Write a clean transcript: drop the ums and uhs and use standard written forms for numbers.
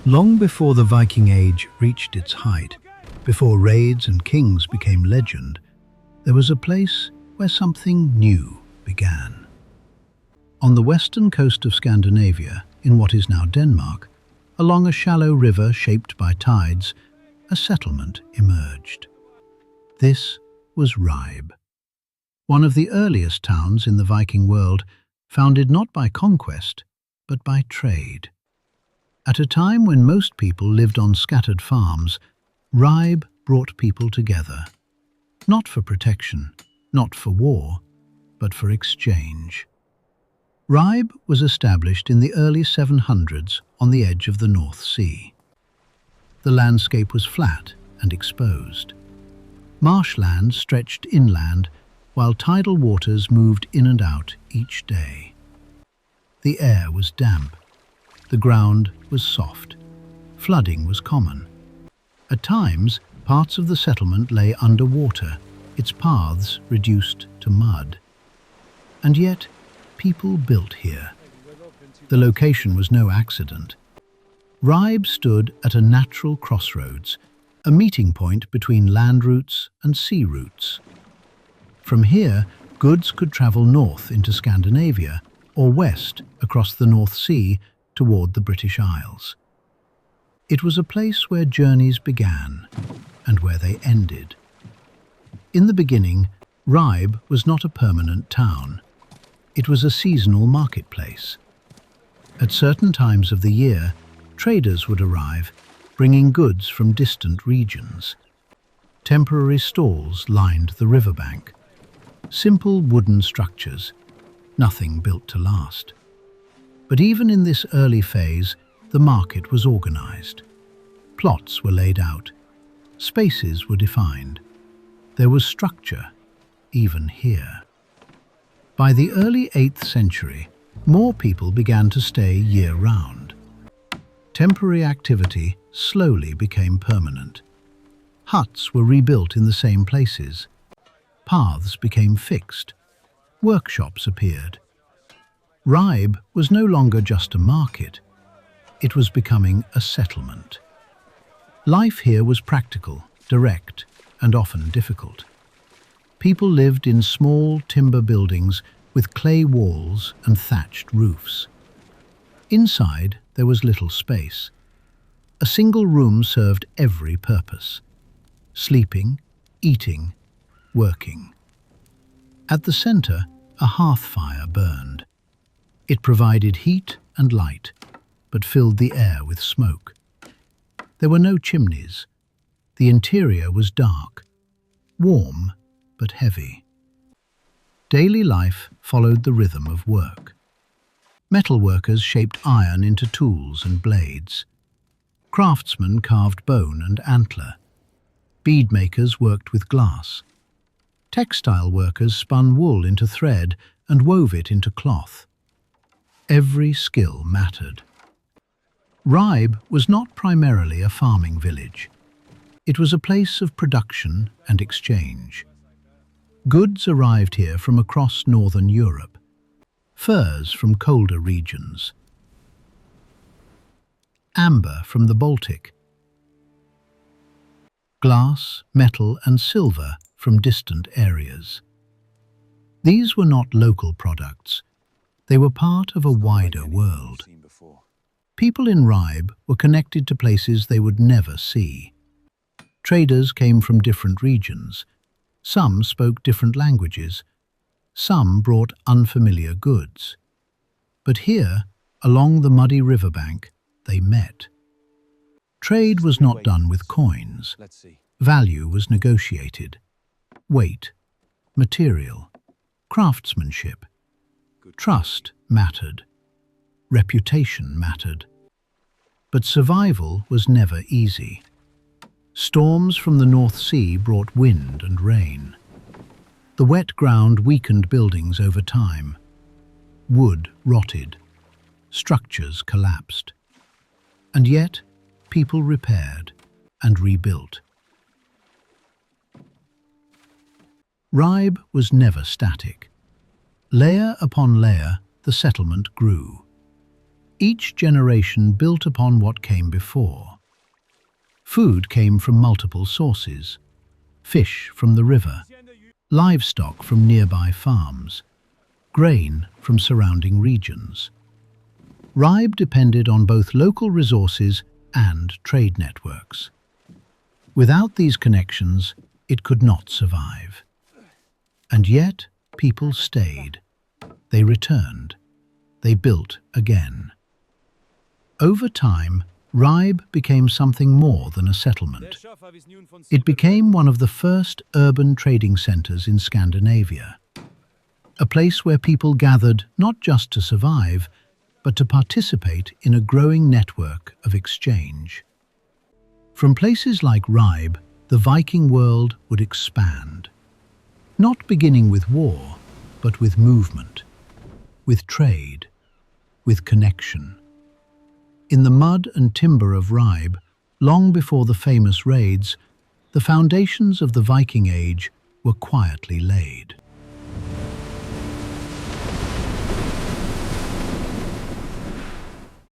Long before the Viking Age reached its height, before raids and kings became legend, there was a place where something new began. On the western coast of Scandinavia, in what is now Denmark, along a shallow river shaped by tides, a settlement emerged. This was Ribe, one of the earliest towns in the Viking world, founded not by conquest, but by trade. At a time when most people lived on scattered farms, Ribe brought people together, not for protection, not for war, but for exchange. Ribe was established in the early 700s on the edge of the North Sea. The landscape was flat and exposed. Marshland stretched inland, while tidal waters moved in and out each day. The air was damp. The ground was soft. Flooding was common. At times, parts of the settlement lay under water, its paths reduced to mud. And yet, people built here. The location was no accident. Ribe stood at a natural crossroads, a meeting point between land routes and sea routes. From here, goods could travel north into Scandinavia or west across the North Sea toward the British Isles. It was a place where journeys began and where they ended. In the beginning, Ribe was not a permanent town. It was a seasonal marketplace. At certain times of the year, traders would arrive, bringing goods from distant regions. Temporary stalls lined the riverbank. Simple wooden structures, nothing built to last. But even in this early phase, the market was organized. Plots were laid out. Spaces were defined. There was structure, even here. By the early 8th century, more people began to stay year-round. Temporary activity slowly became permanent. Huts were rebuilt in the same places. Paths became fixed. Workshops appeared. Ribe was no longer just a market. It was becoming a settlement. Life here was practical, direct, and often difficult. People lived in small timber buildings with clay walls and thatched roofs. Inside, there was little space. A single room served every purpose: sleeping, eating, working. At the center, a hearth fire burned. It provided heat and light, but filled the air with smoke. There were no chimneys. The interior was dark, warm but heavy. Daily life followed the rhythm of work. Metal workers shaped iron into tools and blades. Craftsmen carved bone and antler. Bead makers worked with glass. Textile workers spun wool into thread and wove it into cloth. Every skill mattered. Ribe was not primarily a farming village. It was a place of production and exchange. Goods arrived here from across northern Europe, furs from colder regions, amber from the Baltic, glass, metal, and silver from distant areas. These were not local products. They were part of a wider world. People in Ribe were connected to places they would never see. Traders came from different regions. Some spoke different languages. Some brought unfamiliar goods. But here, along the muddy riverbank, they met. Trade was not done with coins. Value was negotiated. Weight, material, craftsmanship. Trust mattered. Reputation mattered. But survival was never easy. Storms from the North Sea brought wind and rain. The wet ground weakened buildings over time. Wood rotted. Structures collapsed. And yet, people repaired and rebuilt. Ribe was never static. Layer upon layer, the settlement grew. Each generation built upon what came before. Food came from multiple sources: fish from the river, livestock from nearby farms, grain from surrounding regions. Ribe depended on both local resources and trade networks. Without these connections, it could not survive. And yet, people stayed. They returned. They built again. Over time, Ribe became something more than a settlement. It became one of the first urban trading centers in Scandinavia, a place where people gathered not just to survive, but to participate in a growing network of exchange. From places like Ribe, the Viking world would expand, not beginning with war, but with movement, with trade, with connection. In the mud and timber of Ribe, long before the famous raids, the foundations of the Viking Age were quietly laid.